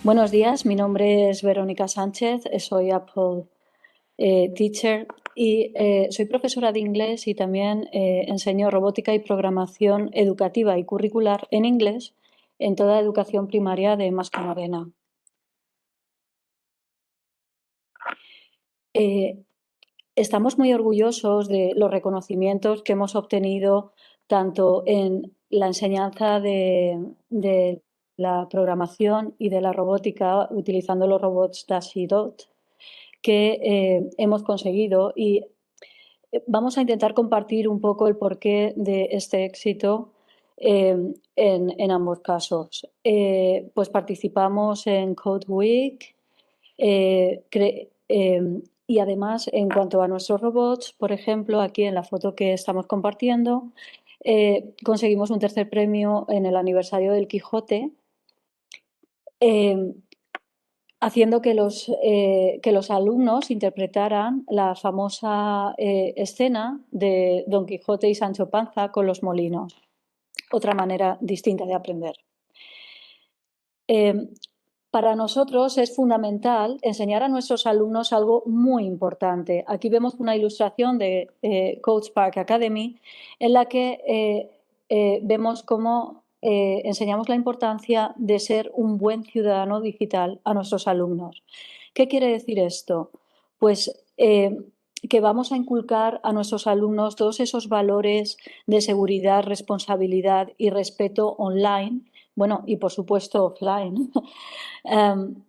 Buenos días, mi nombre es Verónica Sánchez, soy Apple Teacher y soy profesora de inglés y también enseño robótica y programación educativa y curricular en inglés en toda educación primaria de Mascamarena. Eh, Estamos muy orgullosos de los reconocimientos que hemos obtenido tanto en la enseñanza de la programación y de la robótica utilizando los robots Dash y Dot que hemos conseguido y vamos a intentar compartir un poco el porqué de este éxito en ambos casos. Pues participamos en Code Week y además en cuanto a nuestros robots, por ejemplo, aquí en la foto que estamos compartiendo, conseguimos un tercer premio en el aniversario del Quijote. Eh, Haciendo que los alumnos interpretaran la famosa escena de Don Quijote y Sancho Panza con los molinos, otra manera distinta de aprender. Eh, para nosotros es fundamental enseñar a nuestros alumnos algo muy importante. Aquí vemos una ilustración de Coach Park Academy en la que vemos cómo enseñamos la importancia de ser un buen ciudadano digital a nuestros alumnos. ¿Qué quiere decir esto? Pues que vamos a inculcar a nuestros alumnos todos esos valores de seguridad, responsabilidad y respeto online, bueno, y por supuesto offline. Um,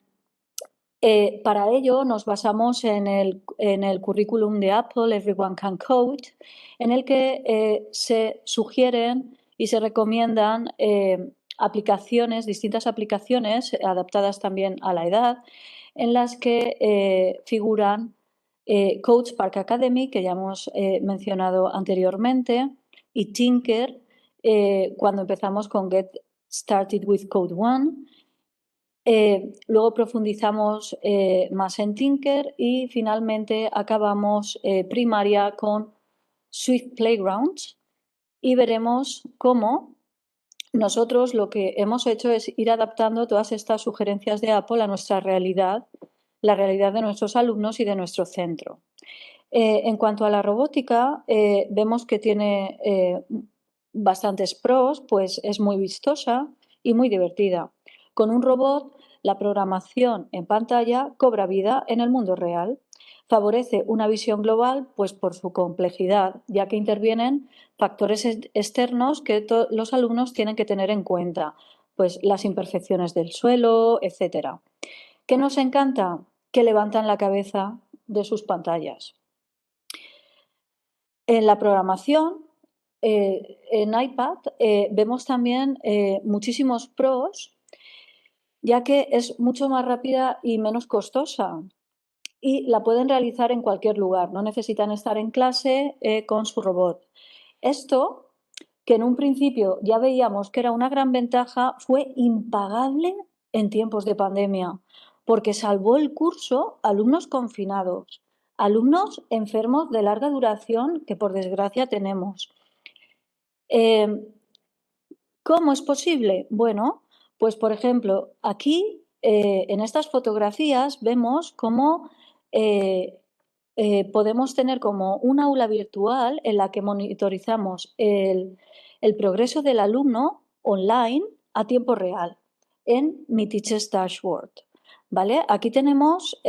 para ello nos basamos en el currículum de Apple, Everyone Can Code, en el que se sugieren y se recomiendan aplicaciones, distintas aplicaciones adaptadas también a la edad, en las que figuran Coach Park Academy, que ya hemos mencionado anteriormente, y Tinker, cuando empezamos con Get Started with Code One. Luego profundizamos más en Tinker y finalmente acabamos primaria con Swift Playgrounds y veremos cómo nosotros lo que hemos hecho es ir adaptando todas estas sugerencias de Apple a nuestra realidad, la realidad de nuestros alumnos y de nuestro centro. En cuanto a la robótica, vemos que tiene bastantes pros, pues es muy vistosa y muy divertida. Con un robot, la programación en pantalla cobra vida en el mundo real. Favorece una visión global, pues por su complejidad, ya que intervienen factores externos que los alumnos tienen que tener en cuenta, pues las imperfecciones del suelo, etcétera. ¿Qué nos encanta? Que levantan la cabeza de sus pantallas. En la programación, en iPad, vemos también muchísimos pros, ya que es mucho más rápida y menos costosa y la pueden realizar en cualquier lugar, no necesitan estar en clase con su robot. Esto, que en un principio ya veíamos que era una gran ventaja, fue impagable en tiempos de pandemia, porque salvó el curso a alumnos confinados, alumnos enfermos de larga duración que por desgracia tenemos. ¿Cómo es posible? Bueno, pues por ejemplo, aquí en estas fotografías vemos cómo eh, podemos tener como un aula virtual en la que monitorizamos el progreso del alumno online a tiempo real en mi Teacher's Dashboard. ¿Vale? Aquí tenemos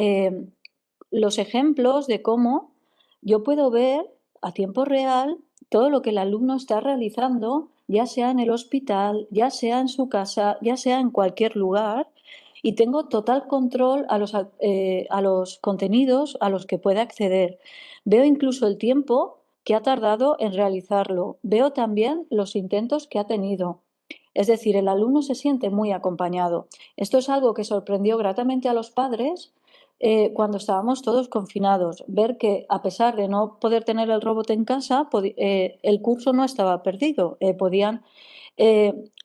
los ejemplos de cómo yo puedo ver a tiempo real todo lo que el alumno está realizando, ya sea en el hospital, ya sea en su casa, ya sea en cualquier lugar, y tengo total control a los contenidos a los que puede acceder. Veo incluso el tiempo que ha tardado en realizarlo. Veo también los intentos que ha tenido. Es decir, el alumno se siente muy acompañado. Esto es algo que sorprendió gratamente a los padres cuando estábamos todos confinados, ver que a pesar de no poder tener el robot en casa, el curso no estaba perdido. Podían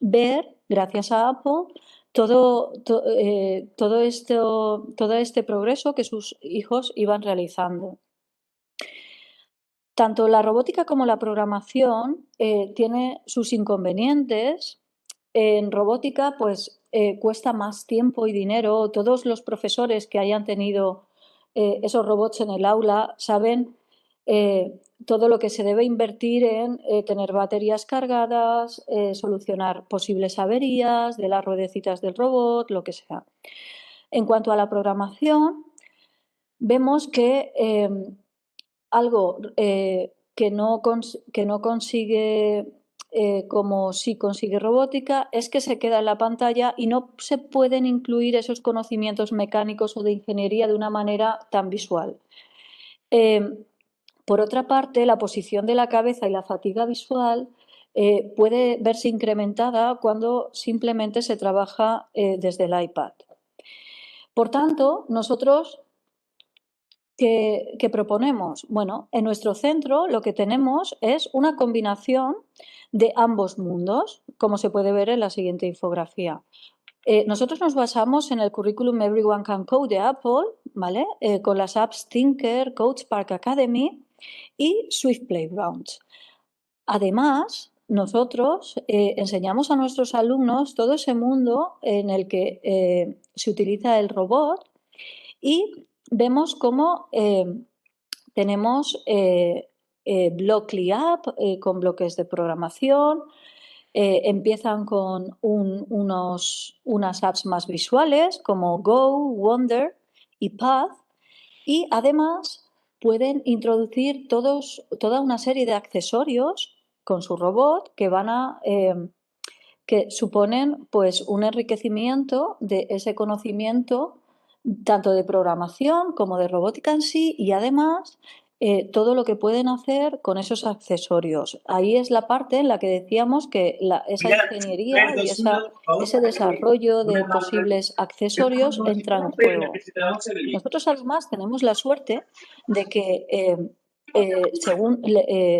ver, gracias a Apple, todo este progreso que sus hijos iban realizando. Tanto la robótica como la programación tiene sus inconvenientes. En robótica, pues cuesta más tiempo y dinero. Todos los profesores que hayan tenido esos robots en el aula saben todo lo que se debe invertir en tener baterías cargadas, solucionar posibles averías de las ruedecitas del robot, lo que sea. En cuanto a la programación, vemos que algo que no consigue como sí consigue robótica es que se queda en la pantalla y no se pueden incluir esos conocimientos mecánicos o de ingeniería de una manera tan visual. Por otra parte, la posición de la cabeza y la fatiga visual puede verse incrementada cuando simplemente se trabaja desde el iPad. Por tanto, nosotros, ¿qué proponemos? Bueno, en nuestro centro lo que tenemos es una combinación de ambos mundos, como se puede ver en la siguiente infografía. Nosotros nos basamos en el currículum Everyone Can Code de Apple, ¿vale? Con las apps Tinker, CoachSpark Academy y Swift Playgrounds. Además, nosotros enseñamos a nuestros alumnos todo ese mundo en el que se utiliza el robot y vemos cómo tenemos Blockly App con bloques de programación. Empiezan con unas apps más visuales como Go, Wonder y Path, y además pueden introducir toda una serie de accesorios con su robot que suponen pues, un enriquecimiento de ese conocimiento tanto de programación como de robótica en sí, y además todo lo que pueden hacer con esos accesorios. Ahí es la parte en la que decíamos que esa ingeniería y ese desarrollo de posibles accesorios entra en juego. Nosotros además tenemos la suerte de que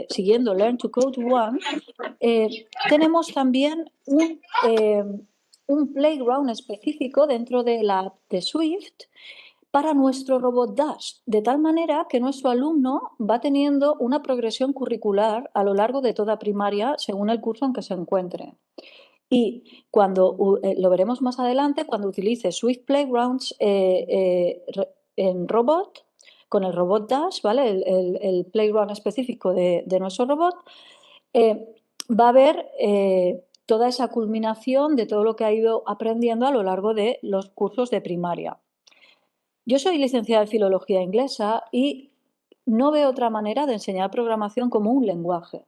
siguiendo Learn to Code One, tenemos también un playground específico dentro de la app de Swift para nuestro robot Dash, de tal manera que nuestro alumno va teniendo una progresión curricular a lo largo de toda primaria según el curso en que se encuentre. Y cuando lo veremos más adelante, cuando utilice Swift Playgrounds en robot, con el robot Dash, ¿vale? El playground específico de nuestro robot, va a haber toda esa culminación de todo lo que ha ido aprendiendo a lo largo de los cursos de primaria. Yo soy licenciada en Filología Inglesa y no veo otra manera de enseñar programación como un lenguaje.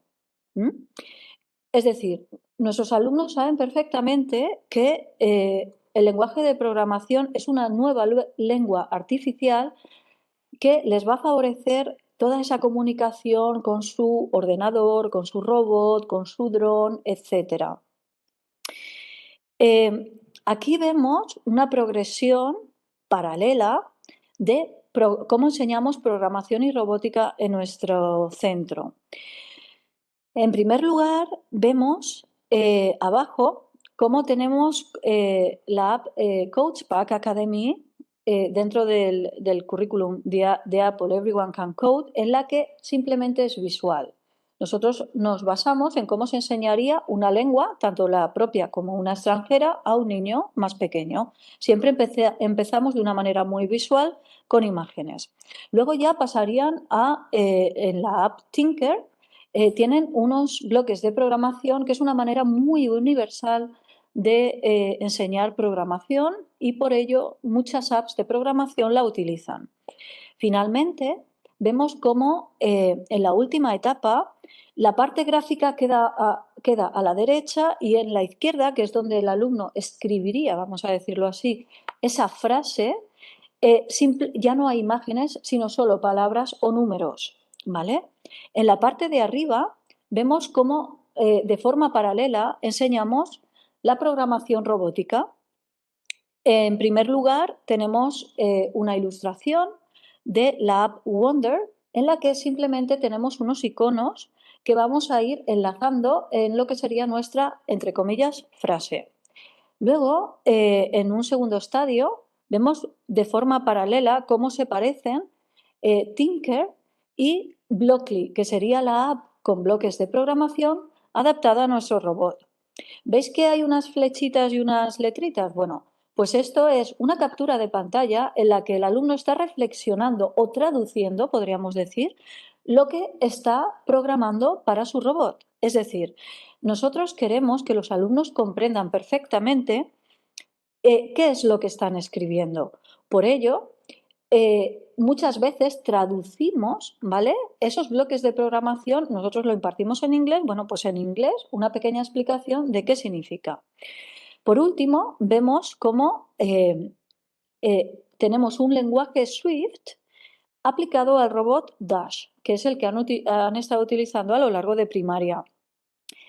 Es decir, nuestros alumnos saben perfectamente que el lenguaje de programación es una nueva lengua artificial que les va a favorecer toda esa comunicación con su ordenador, con su robot, con su dron, etc. Aquí vemos una progresión paralela de cómo enseñamos programación y robótica en nuestro centro. En primer lugar, vemos abajo cómo tenemos la app CoachSpark Academy dentro del currículum de Apple Everyone Can Code, en la que simplemente es visual. Nosotros nos basamos en cómo se enseñaría una lengua, tanto la propia como una extranjera, a un niño más pequeño. Siempre empezamos de una manera muy visual con imágenes. Luego ya pasarían en la app Tinker, tienen unos bloques de programación que es una manera muy universal de enseñar programación y por ello muchas apps de programación la utilizan. Finalmente, vemos cómo en la última etapa la parte gráfica queda a la derecha y en la izquierda, que es donde el alumno escribiría, vamos a decirlo así, esa frase, ya no hay imágenes, sino solo palabras o números, ¿vale? En la parte de arriba vemos cómo de forma paralela enseñamos la programación robótica. En primer lugar, tenemos una ilustración de la app Wonder, en la que simplemente tenemos unos iconos que vamos a ir enlazando en lo que sería nuestra, entre comillas, frase. Luego, en un segundo estadio, vemos de forma paralela cómo se parecen Tinker y Blockly, que sería la app con bloques de programación adaptada a nuestro robot. ¿Veis que hay unas flechitas y unas letritas? Bueno, pues esto es una captura de pantalla en la que el alumno está reflexionando o traduciendo, podríamos decir, lo que está programando para su robot. Es decir, nosotros queremos que los alumnos comprendan perfectamente qué es lo que están escribiendo. Por ello, muchas veces traducimos, ¿vale? Esos bloques de programación, nosotros lo impartimos en inglés, bueno, pues en inglés una pequeña explicación de qué significa. Por último, vemos cómo tenemos un lenguaje Swift aplicado al robot Dash, que es el que han estado utilizando a lo largo de primaria.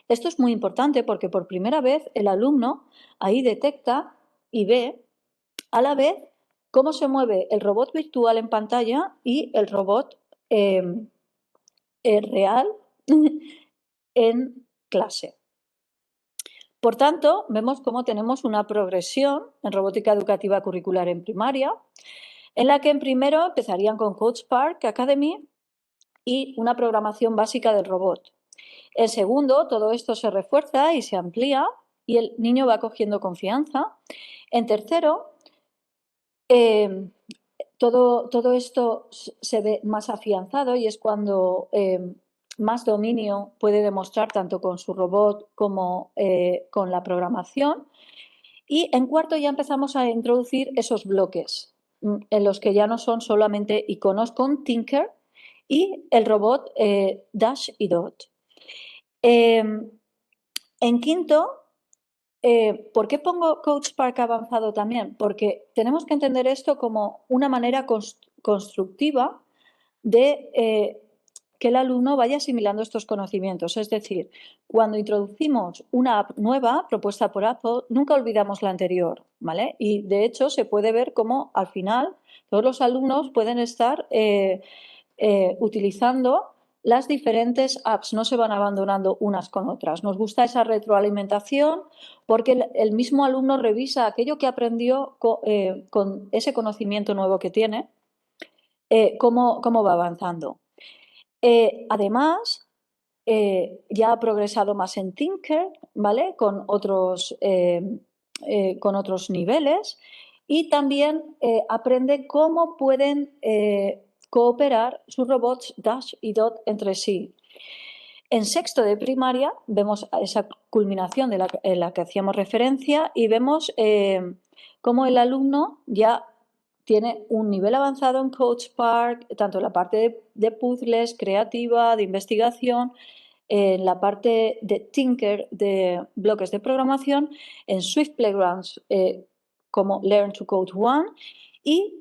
Esto es muy importante porque por primera vez el alumno ahí detecta y ve a la vez cómo se mueve el robot virtual en pantalla y el robot eh, real en clase. Por tanto, vemos cómo tenemos una progresión en robótica educativa curricular en primaria, en la que en primero empezarían con CoachPark Academy y una programación básica del robot. En segundo, todo esto se refuerza y se amplía y el niño va cogiendo confianza. En tercero, eh, todo esto se ve más afianzado y es cuando más dominio puede demostrar tanto con su robot como con la programación. Y en cuarto ya empezamos a introducir esos bloques en los que ya no son solamente iconos con Tinker y el robot Dash y Dot. Eh, en quinto, ¿por qué pongo Coach Park avanzado también? Porque tenemos que entender esto como una manera constructiva de que el alumno vaya asimilando estos conocimientos. Es decir, cuando introducimos una app nueva propuesta por Apple, nunca olvidamos la anterior, ¿vale? Y de hecho se puede ver cómo al final todos los alumnos pueden estar utilizando las diferentes apps, no se van abandonando unas con otras. Nos gusta esa retroalimentación porque el mismo alumno revisa aquello que aprendió con ese conocimiento nuevo que tiene, cómo va avanzando. Además, ya ha progresado más en Tinker, ¿vale? Con otros niveles y también aprende cómo pueden cooperar sus robots Dash y Dot entre sí. En sexto de primaria vemos esa culminación en la que hacíamos referencia y vemos cómo el alumno ya tiene un nivel avanzado en Coach Park, tanto en la parte de puzzles, creativa, de investigación, en la parte de Tinker, de bloques de programación, en Swift Playgrounds como Learn to Code One y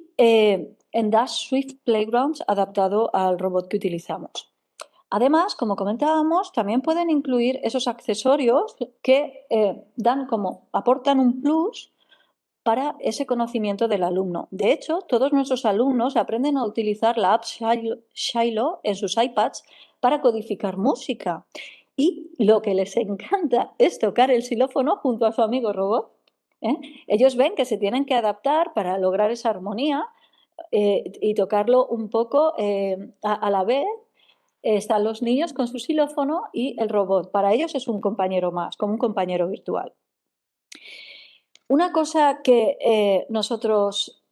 en Dash Swift Playgrounds adaptado al robot que utilizamos. Además, como comentábamos, también pueden incluir esos accesorios que aportan un plus para ese conocimiento del alumno. De hecho, todos nuestros alumnos aprenden a utilizar la app Shiloh en sus iPads para codificar música. Y lo que les encanta es tocar el xilófono junto a su amigo robot. ¿eh? Ellos ven que se tienen que adaptar para lograr esa armonía y tocarlo un poco a la vez. Están los niños con su xilófono y el robot. Para ellos es un compañero más, como un compañero virtual. Una cosa que nosotros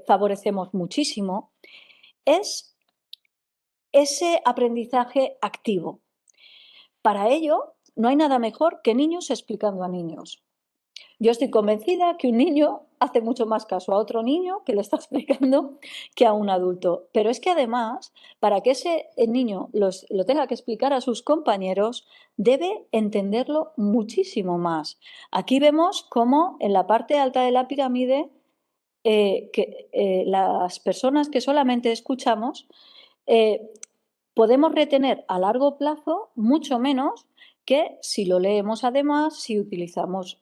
favorecemos muchísimo es ese aprendizaje activo. Para ello, no hay nada mejor que niños explicando a niños. Yo estoy convencida que un niño hace mucho más caso a otro niño que le está explicando que a un adulto. Pero es que además, para que ese niño lo tenga que explicar a sus compañeros, debe entenderlo muchísimo más. Aquí vemos cómo en la parte alta de la pirámide las personas que solamente escuchamos eh, podemos retener a largo plazo mucho menos que si lo leemos además, si utilizamos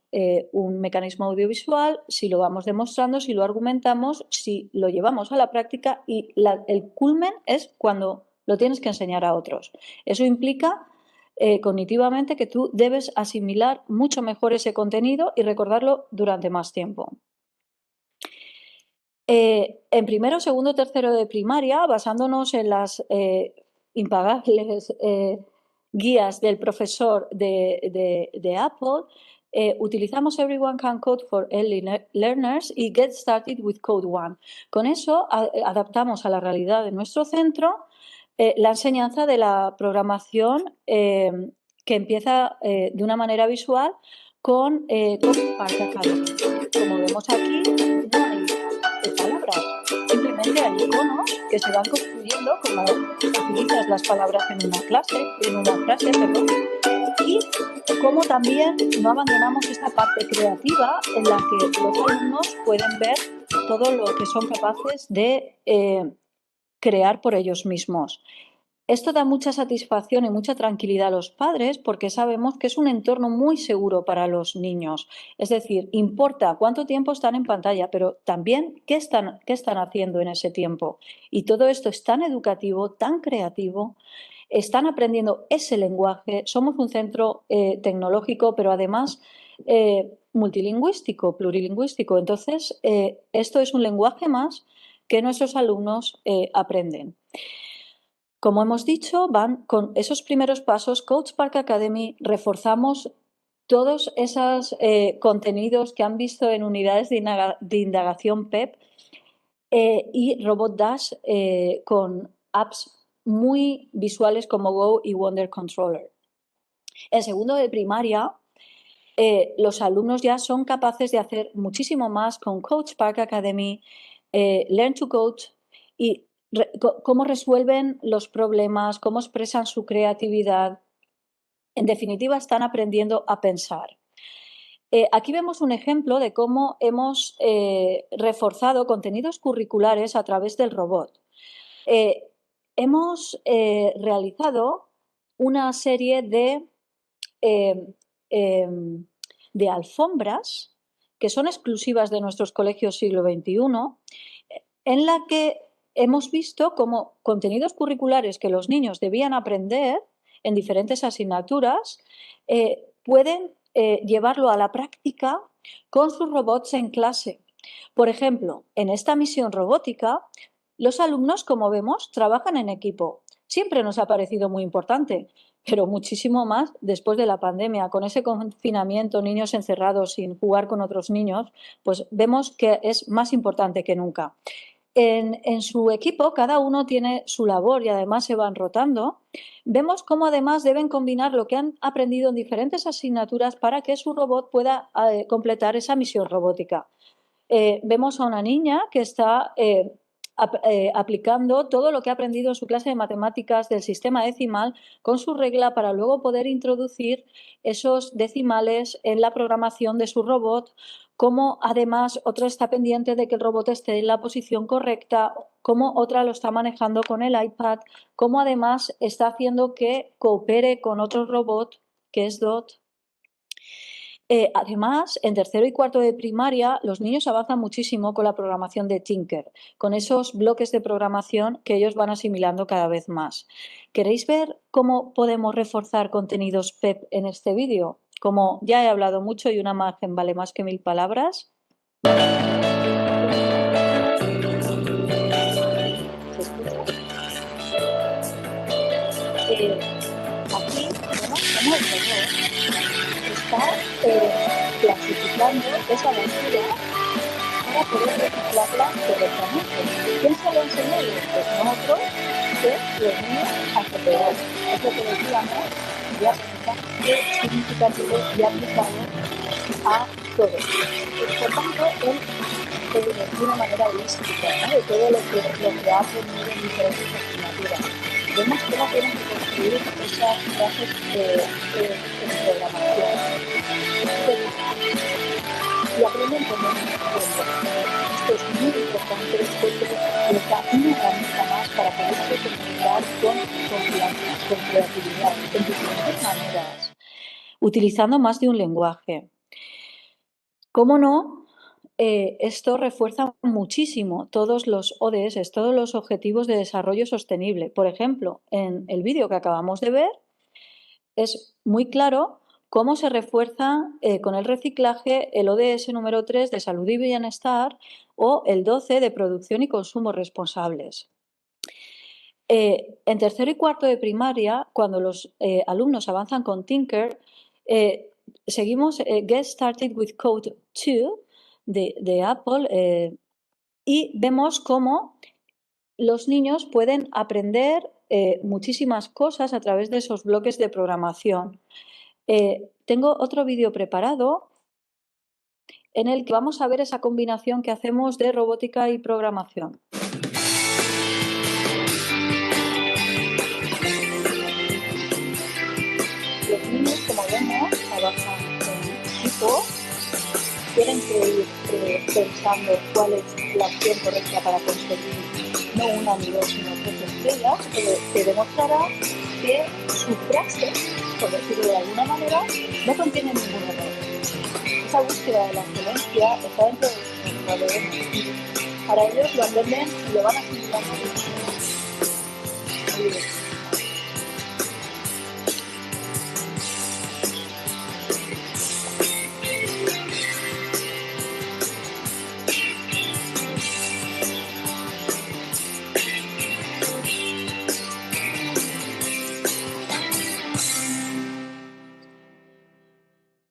un mecanismo audiovisual, si lo vamos demostrando, si lo argumentamos, si lo llevamos a la práctica y el culmen es cuando lo tienes que enseñar a otros. Eso implica cognitivamente que tú debes asimilar mucho mejor ese contenido y recordarlo durante más tiempo. En primero, segundo, tercero de primaria, basándonos en las impagables guías del profesor de Apple, utilizamos Everyone Can Code for Early Learners y Get Started with Code One. Con eso adaptamos a la realidad de nuestro centro la enseñanza de la programación que empieza de una manera visual con Code Spark Academy. Como vemos aquí, no hay palabras, simplemente hay iconos que se van construyendo como utilizas las palabras en una frase, perdón, y como también no abandonamos esta parte creativa en la que los alumnos pueden ver todo lo que son capaces de crear por ellos mismos. Esto da mucha satisfacción y mucha tranquilidad a los padres porque sabemos que es un entorno muy seguro para los niños. Es decir, importa cuánto tiempo están en pantalla, pero también qué están haciendo en ese tiempo. Y todo esto es tan educativo, tan creativo, están aprendiendo ese lenguaje. Somos un centro tecnológico, pero además multilingüístico, plurilingüístico. Entonces, esto es un lenguaje más que nuestros alumnos aprenden. Como hemos dicho, van con esos primeros pasos. Coach Spark Academy reforzamos todos esos contenidos que han visto en unidades de indagación PEP y Robot Dash con apps muy visuales como Go y Wonder Controller. En segundo de primaria, los alumnos ya son capaces de hacer muchísimo más con Coach Spark Academy, Learn to Coach y cómo resuelven los problemas, cómo expresan su creatividad. En definitiva, están aprendiendo a pensar. Aquí vemos un ejemplo de cómo hemos reforzado contenidos curriculares a través del robot. Hemos realizado una serie eh, de alfombras que son exclusivas de nuestros colegios siglo XXI, en la que hemos visto como contenidos curriculares que los niños debían aprender en diferentes asignaturas pueden llevarlo a la práctica con sus robots en clase. Por ejemplo, en esta misión robótica, los alumnos, como vemos, trabajan en equipo. Siempre nos ha parecido muy importante, pero muchísimo más después de la pandemia. Con ese confinamiento, niños encerrados sin jugar con otros niños, pues vemos que es más importante que nunca. En su equipo cada uno tiene su labor y además se van rotando. Vemos cómo además deben combinar lo que han aprendido en diferentes asignaturas para que su robot pueda completar esa misión robótica. Vemos a una niña que está aplicando todo lo que ha aprendido en su clase de matemáticas del sistema decimal con su regla para luego poder introducir esos decimales en la programación de su robot, como además otra está pendiente de que el robot esté en la posición correcta, como otra lo está manejando con el iPad, como además está haciendo que coopere con otro robot que es DOT. Además, en tercero y cuarto de primaria, los niños avanzan muchísimo con la programación de Tinker, con esos bloques de programación que ellos van asimilando cada vez más. ¿Queréis ver cómo podemos reforzar contenidos PEP en este vídeo? Como ya he hablado mucho y una imagen vale más que 1000 palabras. Aquí vemos cómo el robot está clasificando esa basura para poder reciclarla correctamente. ¿Quién se lo enseñó? Pues nosotros, que los niños alrededor. Es lo que decíamos, ya significativo y aplicado a todos. Por tanto, él de una manera holística, ¿no? De todo lo que ha aprendido en diferentes asignaturas. Vemos cómo tienen que construir esas clases en programación. Y aprenden con el tiempo. Esto es muy importante porque les da una herramienta más para poderse comunicar con confianza, con creatividad, en diferentes maneras, utilizando más de un lenguaje. ¿Cómo no? Esto refuerza muchísimo todos los ODS, todos los Objetivos de Desarrollo Sostenible. Por ejemplo, en el vídeo que acabamos de ver, es muy claro cómo se refuerza con el reciclaje el ODS número 3 de salud y bienestar o el 12 de producción y consumo responsables. En tercero y cuarto de primaria, cuando los alumnos avanzan con Tinker, seguimos Get Started with Code 2 de Apple y vemos cómo los niños pueden aprender muchísimas cosas a través de esos bloques de programación. Tengo otro vídeo preparado en el que vamos a ver esa combinación que hacemos de robótica y programación. Los niños, como vemos, trabajan en equipo, tienen que ir pensando cuál es la opción correcta para conseguir no una ni dos, sino tres estrellas, que demostrará que su frase, por decirlo de alguna manera, no contiene ningún error. Esa búsqueda de la excelencia está dentro de nuestro ADN y para ellos lo aprenden y lo van asimilando de manera.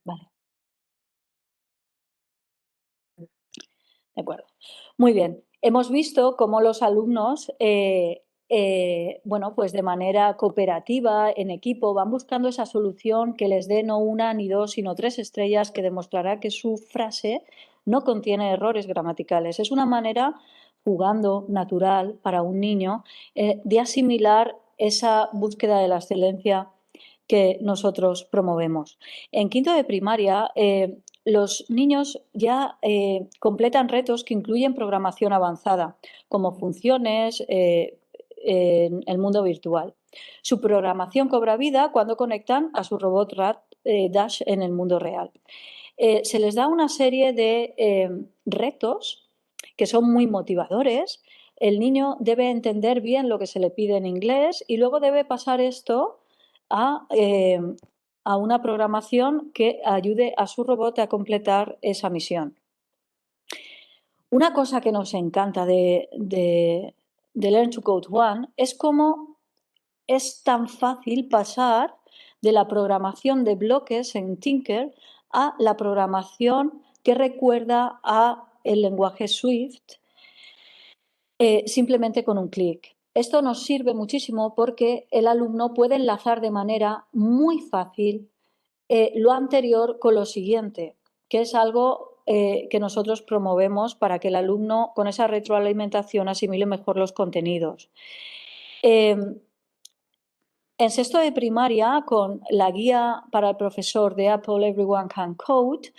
Vale. De acuerdo. Muy bien. Hemos visto cómo los alumnos, bueno, pues de manera cooperativa, en equipo, van buscando esa solución que les dé no una ni dos, sino tres estrellas, que demostrará que su frase no contiene errores gramaticales. Es una manera, jugando natural para un niño, de asimilar esa búsqueda de la excelencia que nosotros promovemos. En quinto de primaria, los niños ya completan retos que incluyen programación avanzada, como funciones en el mundo virtual. Su programación cobra vida cuando conectan a su robot Dash en el mundo real. Se les da una serie de retos que son muy motivadores. El niño debe entender bien lo que se le pide en inglés y luego debe pasar esto a una programación que ayude a su robot a completar esa misión. Una cosa que nos encanta de Learn to Code One es cómo es tan fácil pasar de la programación de bloques en Tinker a la programación que recuerda a el lenguaje Swift simplemente con un clic. Esto nos sirve muchísimo porque el alumno puede enlazar de manera muy fácil lo anterior con lo siguiente, que es algo que nosotros promovemos para que el alumno con esa retroalimentación asimile mejor los contenidos. En sexto de primaria, con la guía para el profesor de Apple Everyone Can Code,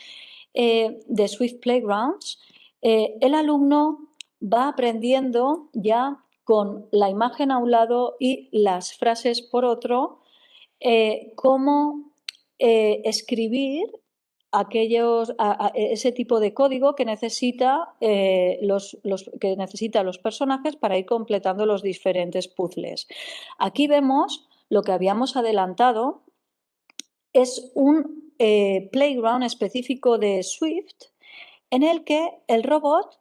de Swift Playgrounds, el alumno va aprendiendo ya con la imagen a un lado y las frases por otro, cómo escribir ese tipo de código que necesita que necesitan los personajes para ir completando los diferentes puzzles. Aquí vemos lo que habíamos adelantado, es un playground específico de Swift en el que el robot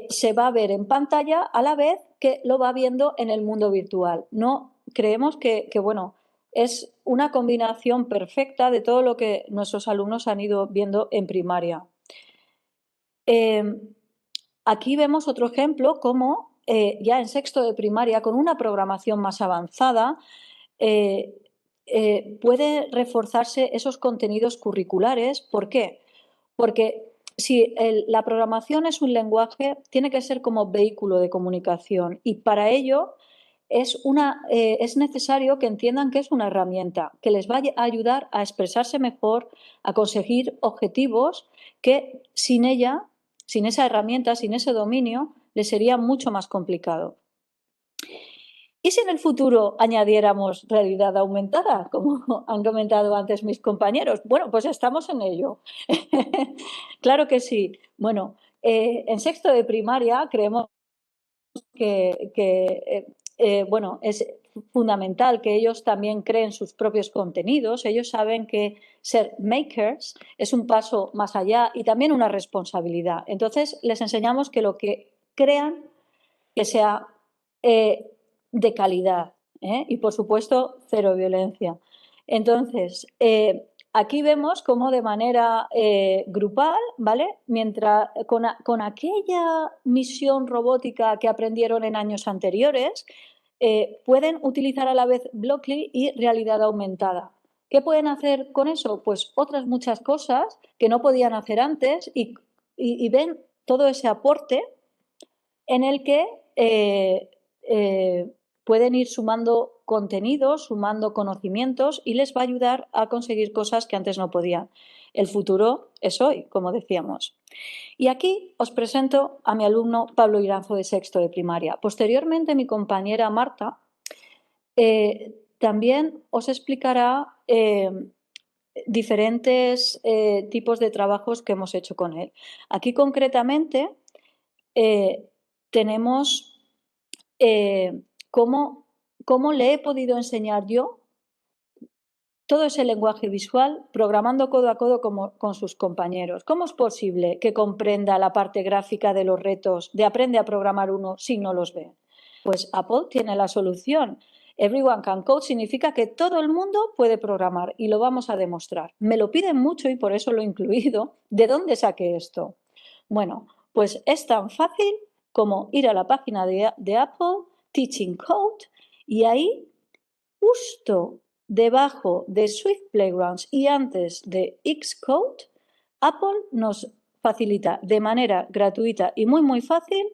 se va a ver en pantalla a la vez que lo va viendo en el mundo virtual. No creemos que bueno, es una combinación perfecta de todo lo que nuestros alumnos han ido viendo en primaria. Aquí vemos otro ejemplo como ya en sexto de primaria, con una programación más avanzada, puede reforzarse esos contenidos curriculares. ¿Por qué? Porque si la programación es un lenguaje, tiene que ser como vehículo de comunicación y para ello es necesario que entiendan que es una herramienta que les va a ayudar a expresarse mejor, a conseguir objetivos que sin ella, sin esa herramienta, sin ese dominio, les sería mucho más complicado. ¿Y si en el futuro añadiéramos realidad aumentada, como han comentado antes mis compañeros? Bueno, pues estamos en ello. Claro que sí. Bueno, en sexto de primaria creemos que bueno, es fundamental que ellos también creen sus propios contenidos. Ellos saben que ser makers es un paso más allá y también una responsabilidad. Entonces, les enseñamos que lo que crean, que sea de calidad, y, por supuesto, cero violencia. Entonces, aquí vemos cómo de manera grupal, ¿vale? Mientras con aquella misión robótica que aprendieron en años anteriores, pueden utilizar a la vez Blockly y realidad aumentada. ¿Qué pueden hacer con eso? Pues otras muchas cosas que no podían hacer antes y ven todo ese aporte en el que pueden ir sumando contenidos, sumando conocimientos y les va a ayudar a conseguir cosas que antes no podían. El futuro es hoy, como decíamos. Y aquí os presento a mi alumno Pablo Iranzo de sexto de primaria. Posteriormente, mi compañera Marta también os explicará diferentes tipos de trabajos que hemos hecho con él. Aquí concretamente tenemos cómo le he podido enseñar yo todo ese lenguaje visual programando codo a codo con sus compañeros. ¿Cómo es posible que comprenda la parte gráfica de los retos de aprende a programar uno si no los ve? Pues Apple tiene la solución. Everyone can code significa que todo el mundo puede programar y lo vamos a demostrar. Me lo piden mucho y por eso lo he incluido. ¿De dónde saqué esto? Bueno, pues es tan fácil como ir a la página de Apple, Teaching Code, y ahí, justo debajo de Swift Playgrounds y antes de Xcode, Apple nos facilita de manera gratuita y muy fácil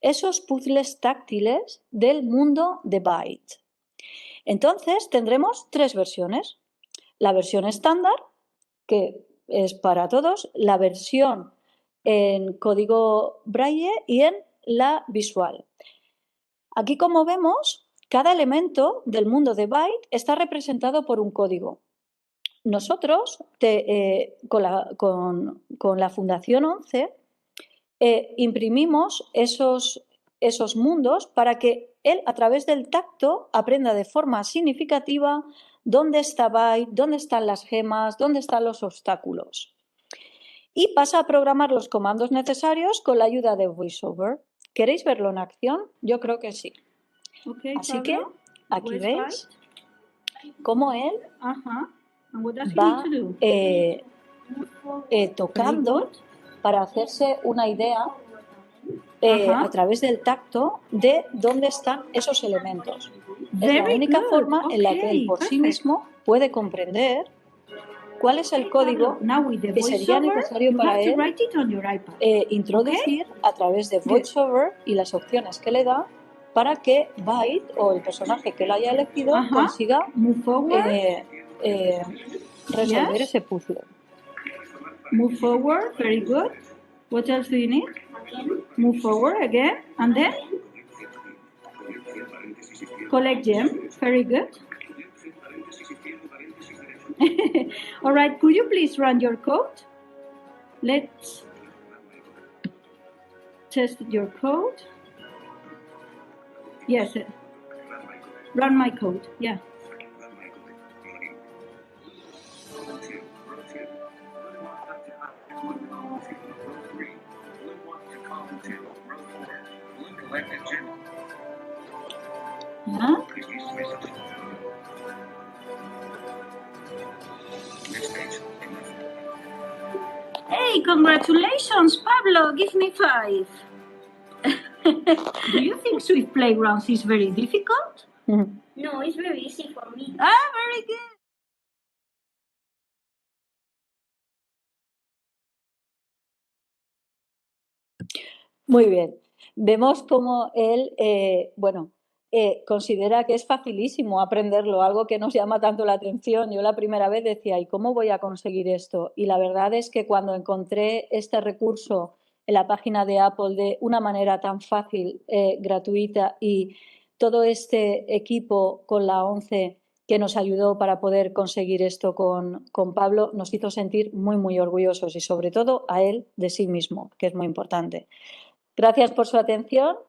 esos puzzles táctiles del mundo de Byte. Entonces tendremos tres versiones. La versión estándar, que es para todos, la versión en código Braille y en la visual. Aquí, como vemos, cada elemento del mundo de Byte está representado por un código. Nosotros, con la Fundación 11, imprimimos esos mundos para que él, a través del tacto, aprenda de forma significativa dónde está Byte, dónde están las gemas, dónde están los obstáculos. Y pasa a programar los comandos necesarios con la ayuda de VoiceOver. ¿Queréis verlo en acción? Yo creo que sí. Okay, Así Pablo, que aquí veis cómo él va tocando para hacerse una idea a través del tacto de dónde están esos elementos. Es la única forma en la que él por sí mismo puede comprender cuál es el código que sería necesario para él introducir a través de VoiceOver y las opciones que le da para que Byte o el personaje que él haya elegido consiga resolver ese puzzle. Move forward, very good. What else do you need? Move forward again, and then collect gem, very good. All right, could you please run your code? Let's test your code. Yes, run my code, yeah. Yeah. Hey, congratulations, Pablo, give me 5. Do you think Swift Playgrounds is very difficult? No, it's very easy for me. Ah, very good. Muy bien. Vemos cómo él, considera que es facilísimo aprenderlo, algo que nos llama tanto la atención. Yo la primera vez decía, ¿y cómo voy a conseguir esto? Y la verdad es que cuando encontré este recurso en la página de Apple de una manera tan fácil, gratuita, y todo este equipo con la 11 que nos ayudó para poder conseguir esto con Pablo, nos hizo sentir muy orgullosos y sobre todo a él de sí mismo, que es muy importante. Gracias por su atención